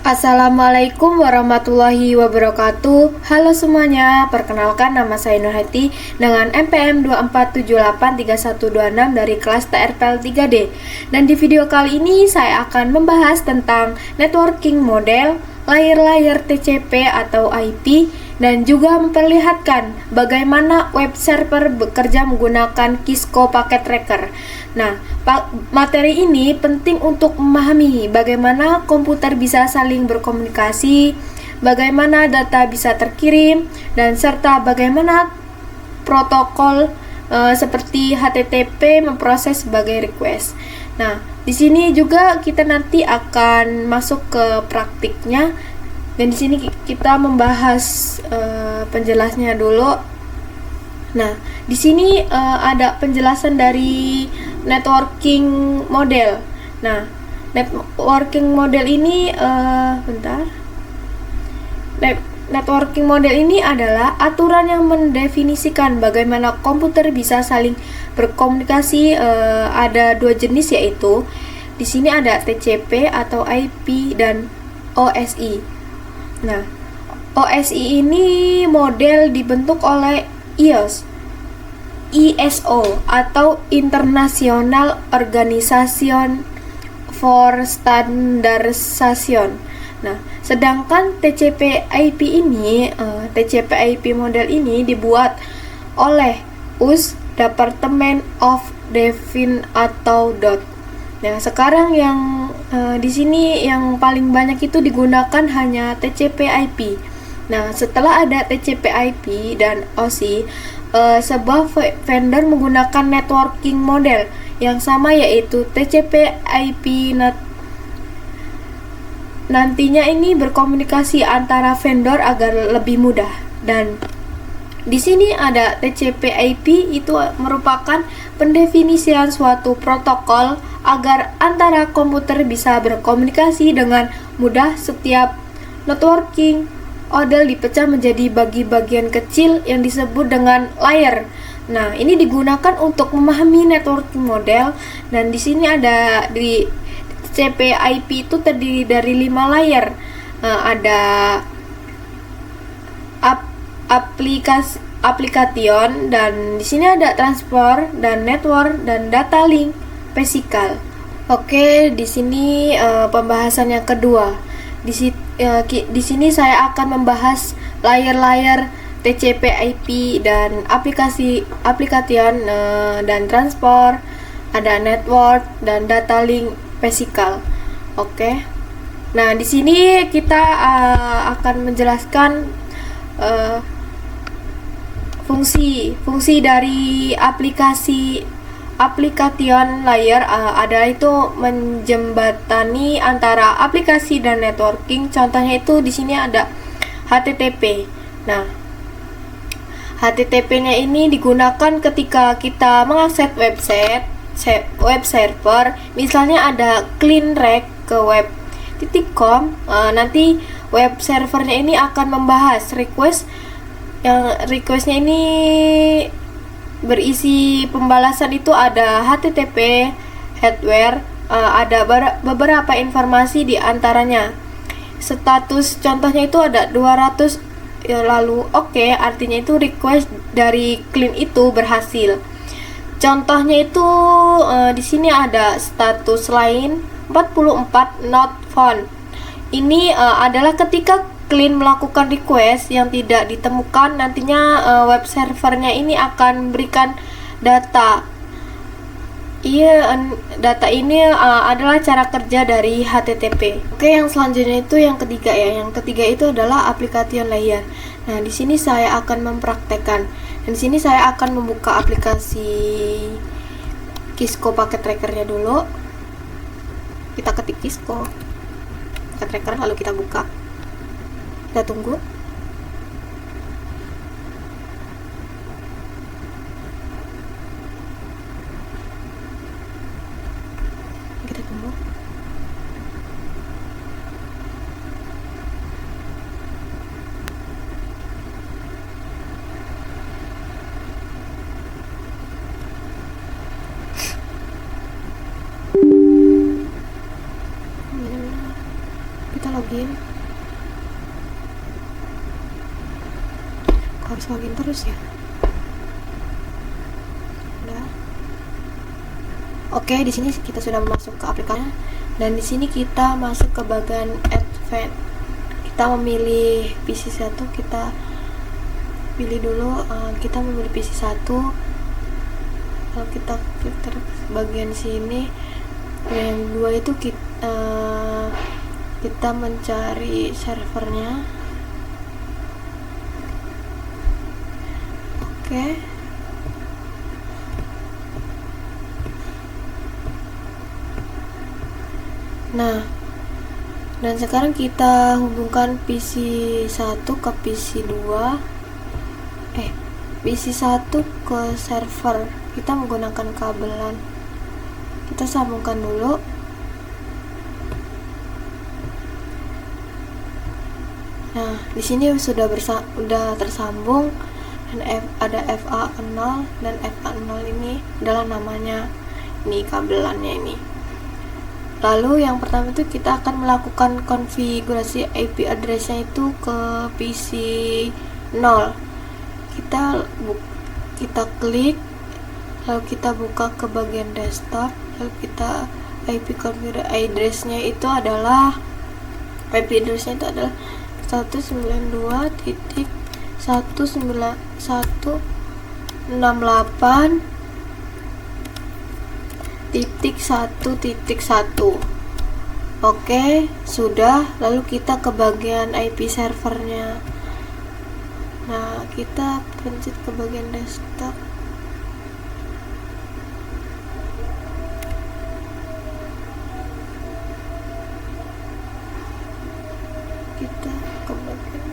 Assalamualaikum warahmatullahi wabarakatuh. Halo semuanya, perkenalkan nama saya Nurhati dengan NPM 24783126 dari kelas TRPL 3D. Dan di video kali ini saya akan membahas tentang networking model, layer-layer TCP atau IP, dan juga memperlihatkan bagaimana web server bekerja menggunakan Cisco Packet Tracker. Nah, materi ini penting untuk memahami bagaimana komputer bisa saling berkomunikasi, bagaimana data bisa terkirim, dan serta bagaimana protokol seperti HTTP memproses sebagai request. Nah, di sini juga kita nanti akan masuk ke praktiknya, dan di sini kita membahas penjelasnya dulu. Nah, di sini ada penjelasan dari networking model. Nah, networking model ini networking model ini adalah aturan yang mendefinisikan bagaimana komputer bisa saling berkomunikasi. Ada dua jenis, yaitu di sini ada TCP atau IP dan OSI. Nah, OSI ini model dibentuk oleh ISO atau International Organization for Standardization. Nah, sedangkan TCP/IP model ini dibuat oleh US Department of Defense atau DOD. Nah, sekarang yang di sini yang paling banyak itu digunakan hanya TCP/IP. Nah, setelah ada TCP/IP dan OSI, sebuah vendor menggunakan networking model yang sama, yaitu TCP/IP. Nantinya ini berkomunikasi antara vendor agar lebih mudah. Dan di sini ada TCP/IP, itu merupakan pendefinisian suatu protokol agar antara komputer bisa berkomunikasi dengan mudah. Setiap networking model dipecah menjadi bagian kecil yang disebut dengan layer. Nah, ini digunakan untuk memahami networking model. Dan di sini ada di TCP/IP itu terdiri dari 5 layer. Ada application, dan di sini ada transport dan network dan data link physical. Oke, di sini pembahasan yang kedua. Di sini saya akan membahas layer-layer TCP/IP dan application dan transport, ada network dan data link physical. Oke. Nah, di sini kita akan menjelaskan fungsi dari application layer. Ada itu menjembatani antara aplikasi dan networking. Contohnya itu di sini ada HTTP. Nah, HTTP-nya ini digunakan ketika kita mengakses web server. Misalnya ada cleanrect ke web.com. Nanti web servernya ini akan membahas request. Yang requestnya ini berisi pembalasan, itu ada HTTP header, ada beberapa informasi di antaranya. Status contohnya itu ada 200, lalu oke, artinya itu request dari clean itu berhasil. Contohnya itu di sini ada status lain 44 not found. Ini adalah ketika clean melakukan request yang tidak ditemukan, nantinya web servernya ini akan memberikan data. Data ini adalah cara kerja dari HTTP. Oke, yang selanjutnya itu yang ketiga ya. Yang ketiga itu adalah application layer. Nah, di sini saya akan mempraktekkan. Dan di sini saya akan membuka aplikasi Cisco Packet Tracker-nya dulu. Kita ketik Cisco Packet Tracker, lalu kita buka. Kita tunggu. Kita tunggu. Kita login. login. Harus login terus ya. Udah. Oke, di sini kita sudah masuk ke aplikasinya, dan di sini kita masuk ke bagian advance. Kita memilih PC 1, kita pilih dulu, kita memilih PC 1. Kalau kita filter bagian sini, yang 2 itu kita mencari servernya. Oke. Nah, dan sekarang kita hubungkan PC 1 ke PC 2. PC 1 ke server. Kita menggunakan kabelan. Kita sambungkan dulu. Nah, di sini sudah tersambung, dan ada FA0, dan FA0 ini adalah namanya. Ini kabelannya ini. Lalu yang pertama itu kita akan melakukan konfigurasi IP address-nya itu ke PC 0. Kita klik, lalu kita buka ke bagian desktop, lalu kita IP address-nya itu adalah 192.168.1.1. Oke, sudah. Lalu kita ke bagian IP servernya. Nah, kita pencet ke bagian desktop. Kita ke bagian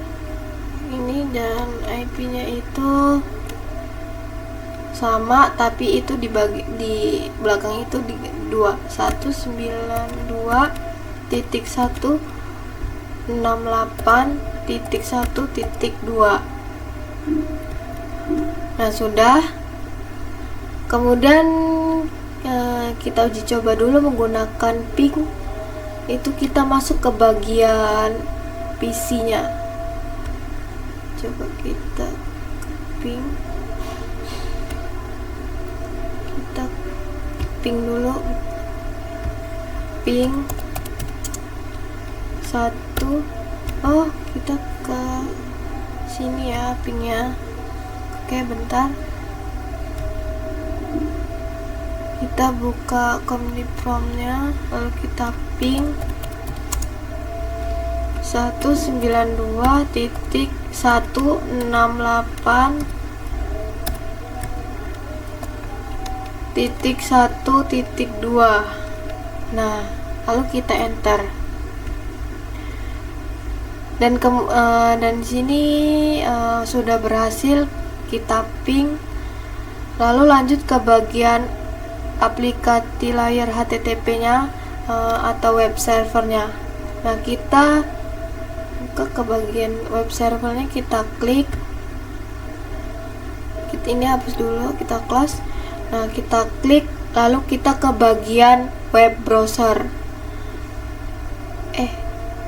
ini, dan IP-nya itu sama, tapi itu dibagi di belakang itu di 192.168.1.2. Nah, sudah. Kemudian kita uji coba dulu menggunakan ping. Itu kita masuk ke bagian PC-nya. Coba kita ping. Kita ping dulu. Ping 1. Oh, kita ke sini ya pingnya. Oke, bentar. Kita buka command prompt-nya, lalu kita ping 192.168.1.2. Nah, lalu kita enter. Dan di sini sudah berhasil kita ping. Lalu lanjut ke bagian aplikasi layar HTTP-nya atau web servernya. Nah, kita buka ke bagian web servernya, kita klik. Ini hapus dulu, kita close. Nah, kita klik, lalu kita ke bagian web browser.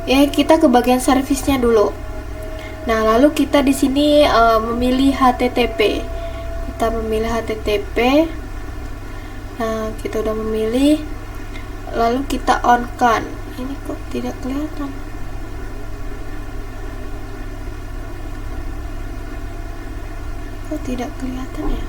Kita ke bagian servisnya dulu. Nah, lalu kita di sini memilih HTTP. Kita memilih HTTP. Nah, kita udah memilih. Lalu kita on kan. Ini kok tidak kelihatan. Kok tidak kelihatan ya?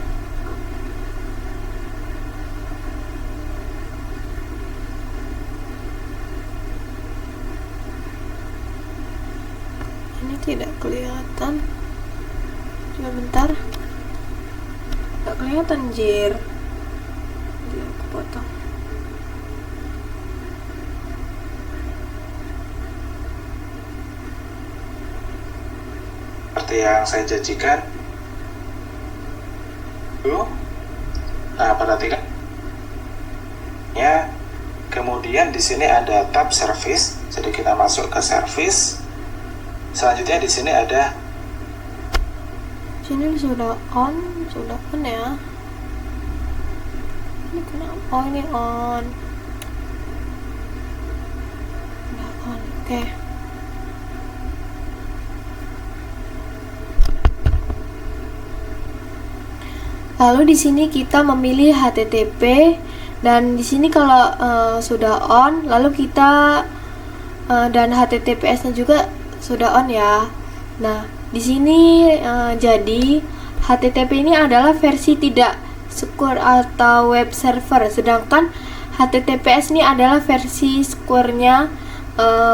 Ini tidak kelihatan. Coba bentar. Tidak kelihatan, jir. Dia aku potong. Seperti yang saya janjikan. Nah, perhatikan. Ya. Kemudian di sini ada tab service. Jadi kita masuk ke service. Selanjutnya di sini ada Sini sudah on ya. Ini kenapa? Oh, ini on. Udah on. Oke. Lalu di sini kita memilih HTTP, dan di sini kalau sudah on, lalu kita dan HTTPS-nya juga sudah on ya. Nah, di sini jadi HTTP ini adalah versi tidak secure atau web server, sedangkan HTTPS ini adalah versi secure-nya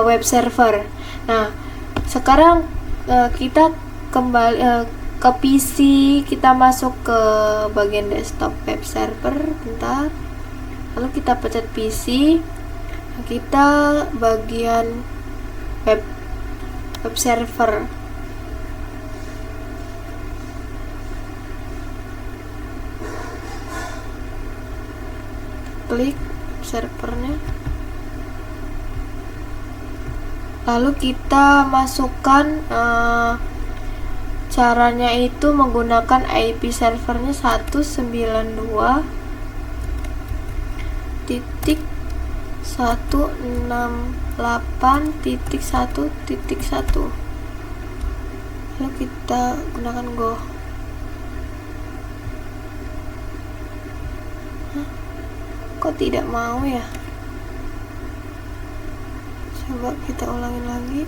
web server. Nah, sekarang kita kembali ke PC, kita masuk ke bagian desktop web server, bentar. Lalu kita pencet PC, kita bagian web server. Klik servernya. Lalu kita masukkan caranya itu menggunakan IP servernya 192.168.1.1. lalu kita gunakan Go. Kok tidak mau ya? Coba kita ulangin lagi.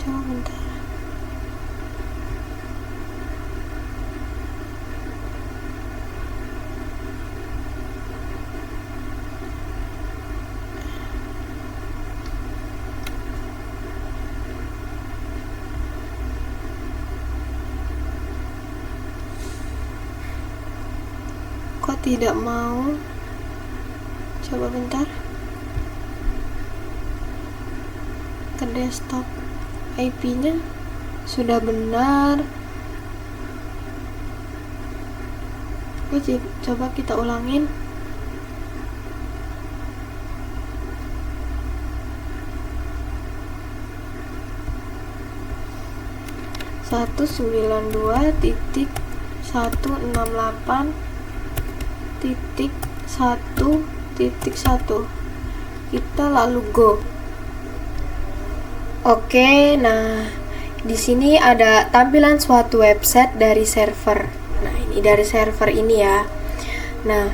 Coba bentar. Kok tidak mau? Coba bentar. Ke desktop, IP-nya sudah benar. Oke, coba kita ulangin. Satu 92.168.1.1. Kita lalu Go. Oke, nah di sini ada tampilan suatu website dari server. Nah, ini dari server ini ya. Nah,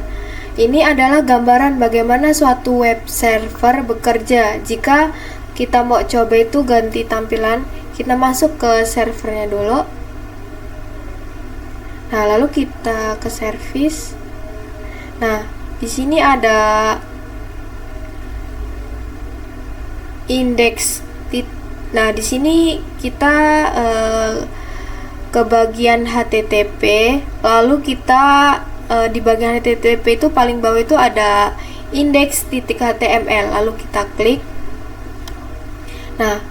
ini adalah gambaran bagaimana suatu web server bekerja. Jika kita mau coba itu ganti tampilan, kita masuk ke servernya dulu. Nah, lalu kita ke service. Nah, di sini ada index. Nah, di sini kita ke bagian HTTP, lalu kita di bagian HTTP itu paling bawah itu ada index.html, lalu kita klik. Nah,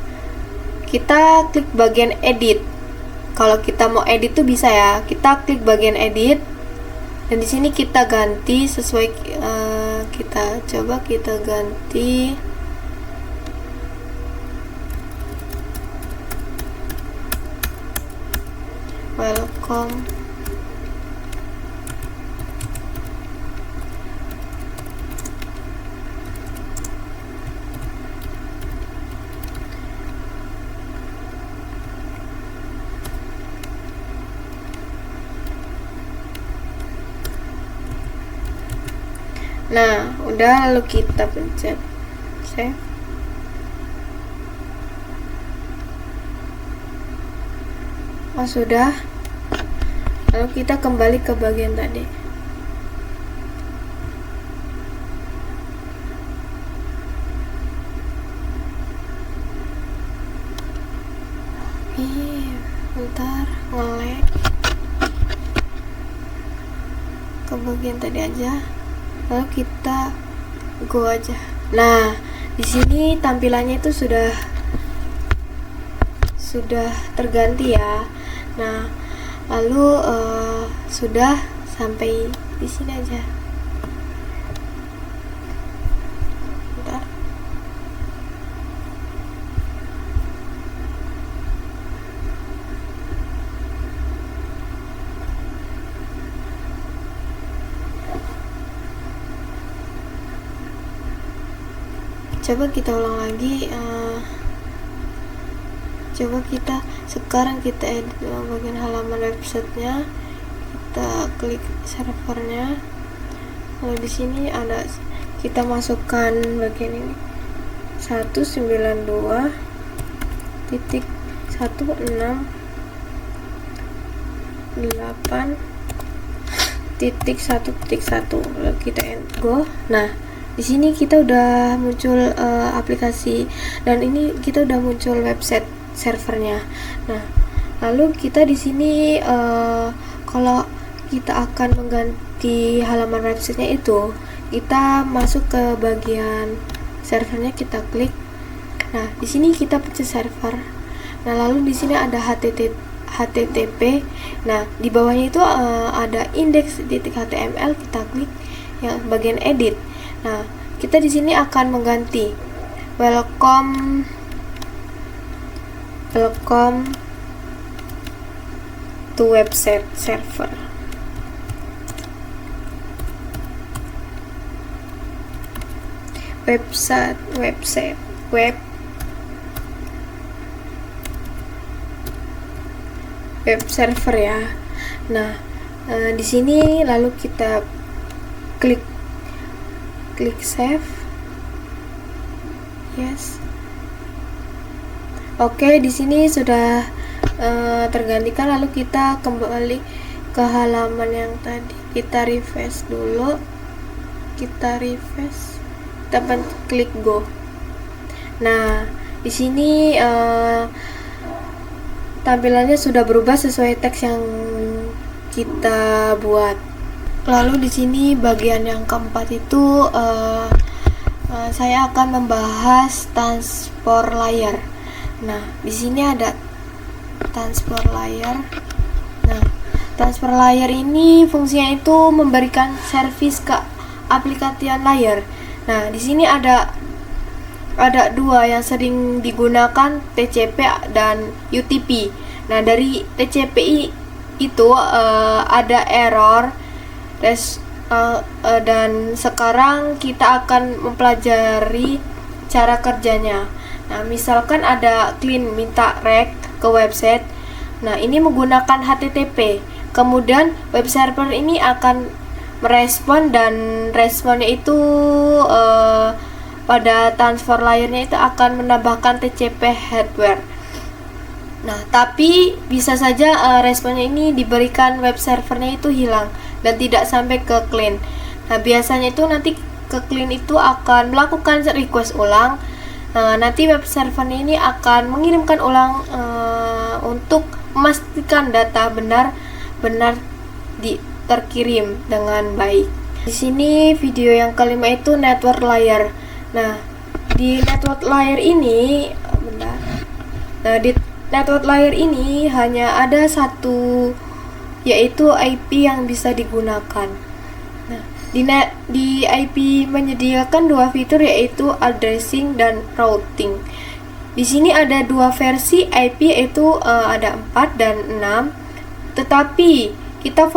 kita klik bagian edit. Kalau kita mau edit tuh bisa ya, kita klik bagian edit, dan di sini kita ganti sesuai kita coba kita ganti welcome. Nah, udah, lalu kita pencet save. Oh, sudah. Lalu kita kembali ke bagian tadi. Bentar, nge-lag. Ke bagian tadi aja. Lalu kita Go aja. Nah, di sini tampilannya itu sudah terganti ya. Nah, lalu sudah sampai di sini aja. Bentar. coba kita ulang lagi. Coba sekarang kita edit bagian halaman websitenya, kita klik servernya, lalu di sini ada, kita masukkan bagian ini 192.168.1.1, lalu kita go. Nah, di sini kita udah muncul aplikasi, dan ini kita udah muncul website servernya. Nah, lalu kita di sini kalau kita akan mengganti halaman websitenya itu, kita masuk ke bagian servernya, kita klik. Nah, di sini kita pencet server. Nah, lalu di sini ada HTTP. Nah, di bawahnya itu ada index.html, kita klik yang bagian edit. Nah, kita di sini akan mengganti welcome to website server. Web server ya. Nah, di sini lalu kita klik save. Yes. Oke, di sini sudah tergantikan. Lalu kita kembali ke halaman yang tadi. Kita refresh dulu. Kita klik go. Nah, di sini tampilannya sudah berubah sesuai teks yang kita buat. Lalu di sini bagian yang keempat itu saya akan membahas transport layer. Nah, di sini ada transport layer. Nah, transport layer ini fungsinya itu memberikan servis ke aplikasi layer. Nah, di sini ada dua yang sering digunakan, TCP dan UTP. Nah, dari TCP itu ada error dan sekarang kita akan mempelajari cara kerjanya. Nah, misalkan ada klien minta rek ke website. Nah, ini menggunakan HTTP. Kemudian web server ini akan merespon, dan responnya itu pada transfer layernya itu akan menambahkan TCP hardware. Nah, tapi bisa saja responnya ini diberikan web servernya itu hilang dan tidak sampai ke klien. Nah, biasanya itu nanti ke klien itu akan melakukan request ulang. Nanti web servernya ini akan mengirimkan ulang untuk memastikan data benar terkirim dengan baik. Di sini video yang kelima itu network layer. Nah, di network layer ini di network layer ini hanya ada satu, yaitu IP yang bisa digunakan. Nah, di IP menyediakan dua fitur, yaitu addressing dan routing. Di sini ada dua versi IP, yaitu ada 4 dan 6. Tetapi kita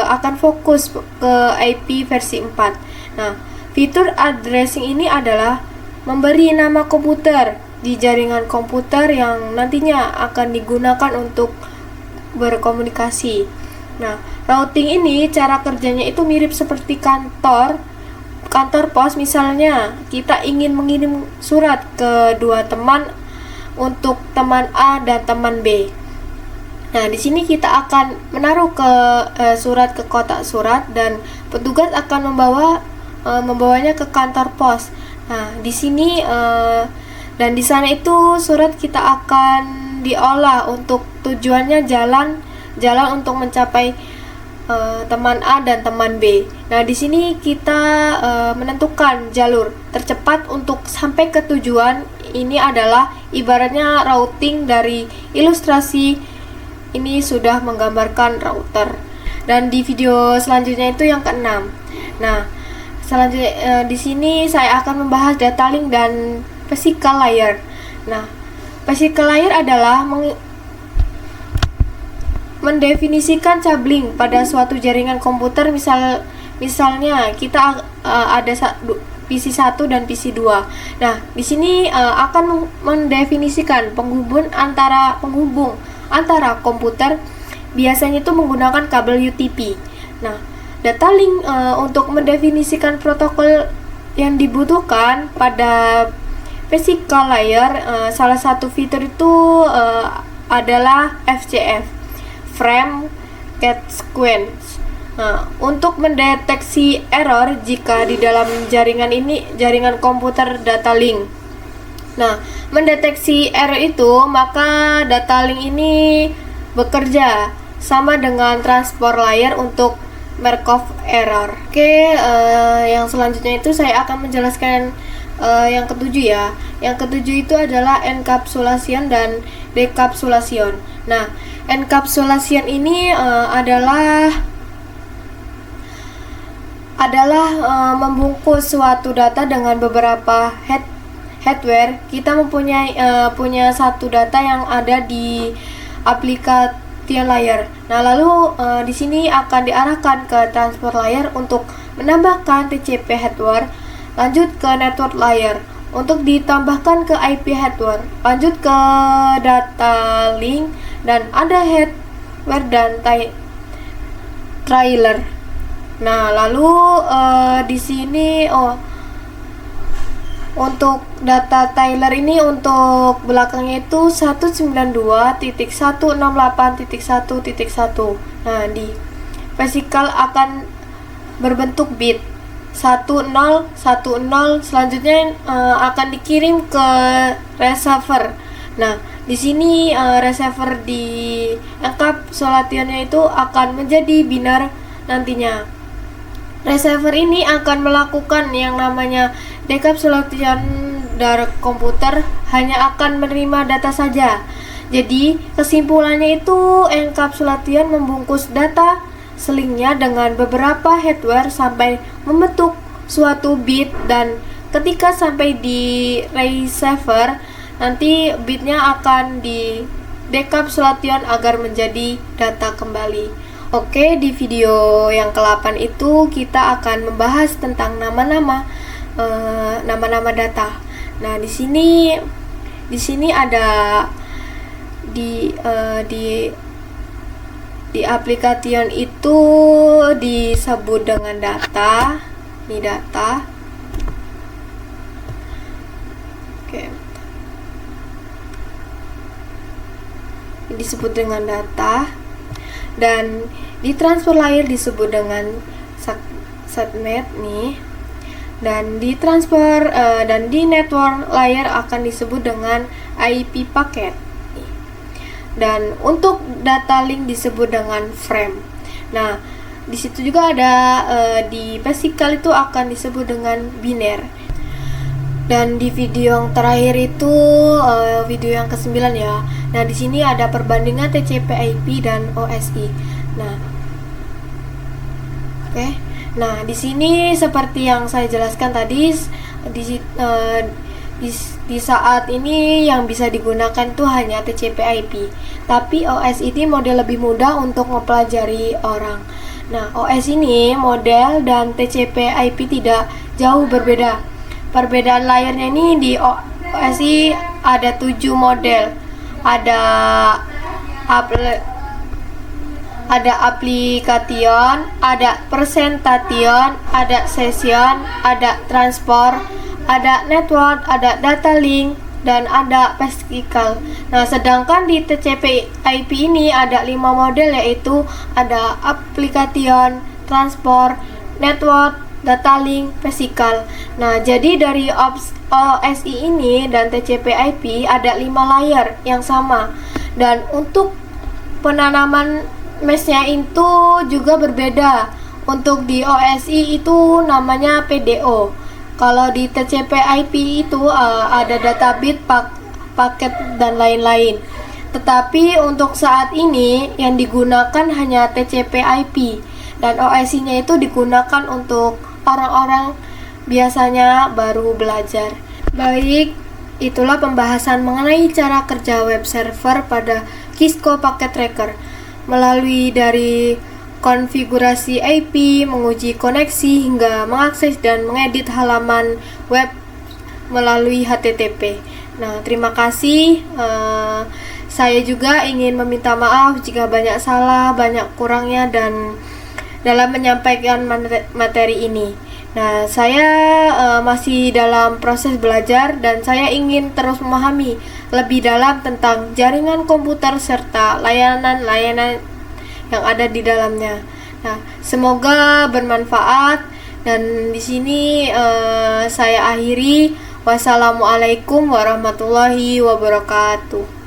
akan fokus ke IP versi 4. Nah, fitur addressing ini adalah memberi nama komputer di jaringan komputer yang nantinya akan digunakan untuk berkomunikasi. Nah, routing ini cara kerjanya itu mirip seperti kantor pos. Misalnya kita ingin mengirim surat ke dua teman, untuk teman A dan teman B. Nah, di sini kita akan menaruh surat ke kotak surat, dan petugas akan membawanya ke kantor pos. Nah, di sini dan di sana itu surat kita akan diolah untuk tujuannya jalan untuk mencapai teman A dan teman B. Nah, di sini kita menentukan jalur tercepat untuk sampai ke tujuan. Ini adalah ibaratnya routing. Dari ilustrasi ini sudah menggambarkan router. Dan di video selanjutnya itu yang keenam. Nah, selanjutnya di sini saya akan membahas data link dan physical layer. Nah, physical layer adalah mendefinisikan cabling pada suatu jaringan komputer. Misalnya kita ada PC1 dan PC2. Nah, di sini akan mendefinisikan penghubung antara komputer, biasanya itu menggunakan kabel UTP. Nah, data link untuk mendefinisikan protokol yang dibutuhkan pada physical layer, salah satu fitur itu adalah FCF, Frame Cat Sequence. Untuk mendeteksi error jika di dalam jaringan komputer data link. Nah, mendeteksi error itu, maka data link ini bekerja sama dengan transport layer untuk Markov error. Oke, yang selanjutnya itu saya akan menjelaskan yang ketujuh ya. Yang ketujuh itu adalah encapsulation dan decapsulation. Nah, encapsulation ini adalah membungkus suatu data dengan beberapa hardware. Kita mempunyai punya satu data yang ada di application layer. Nah, lalu di sini akan diarahkan ke transport layer untuk menambahkan TCP hardware, lanjut ke network layer untuk ditambahkan ke IP hardware, lanjut ke data link, dan ada hardware dan trailer. Nah, lalu di sini untuk data trailer ini untuk belakangnya itu 192.168.1.1. Nah, di physical akan berbentuk bit 1010, selanjutnya akan dikirim ke receiver. Nah, di sini receiver di encapsulationnya itu akan menjadi binar nantinya. Receiver ini akan melakukan yang namanya decapsulation dari komputer, hanya akan menerima data saja. Jadi kesimpulannya itu encapsulation membungkus data selingnya dengan beberapa hardware sampai membentuk suatu bit, dan ketika sampai di receiver nanti bitnya akan di decapsulation agar menjadi data kembali. Oke, di video yang ke-8 itu kita akan membahas tentang nama-nama data. Nah, di sini ada di application itu disebut dengan data. Ini data. Oke. Ini disebut dengan data. Dan di transfer layer disebut dengan subnet nih, dan di transfer dan di network layer akan disebut dengan IP packet, dan untuk data link disebut dengan frame. Nah, di situ juga ada di physical itu akan disebut dengan biner. Dan di video yang terakhir itu video yang ke-9 ya. Nah, di sini ada perbandingan TCP/IP dan OSI. Nah, oke. Nah, di sini seperti yang saya jelaskan tadi, di saat ini yang bisa digunakan tuh hanya TCP/IP. Tapi OSI ini model lebih mudah untuk mempelajari orang. Nah, OS ini model dan TCP/IP tidak jauh berbeda. Perbedaan layarnya ini di OSI ada 7 model. Ada application, ada presentation, ada session, ada transport, ada network, ada data link, dan ada physical. Nah, sedangkan di TCP/IP ini ada 5 model, yaitu ada application, transport, network, data link, physical. Nah, jadi dari OSI ini dan TCP/IP ada 5 layer yang sama. Dan untuk penanaman mesh-nya itu juga berbeda. Untuk di OSI itu namanya PDO. Kalau di TCP/IP itu ada data bit, paket, dan lain-lain. Tetapi untuk saat ini yang digunakan hanya TCP/IP, dan OSI-nya itu digunakan untuk orang-orang biasanya baru belajar. Baik, itulah pembahasan mengenai cara kerja web server pada Cisco Packet Tracker melalui dari konfigurasi IP, menguji koneksi, hingga mengakses dan mengedit halaman web melalui HTTP. Nah, terima kasih. Saya juga ingin meminta maaf jika banyak salah, banyak kurangnya dan dalam menyampaikan materi ini. Nah, saya masih dalam proses belajar dan saya ingin terus memahami lebih dalam tentang jaringan komputer serta layanan-layanan yang ada di dalamnya. Nah, semoga bermanfaat dan di sini saya akhiri. Wassalamualaikum warahmatullahi wabarakatuh.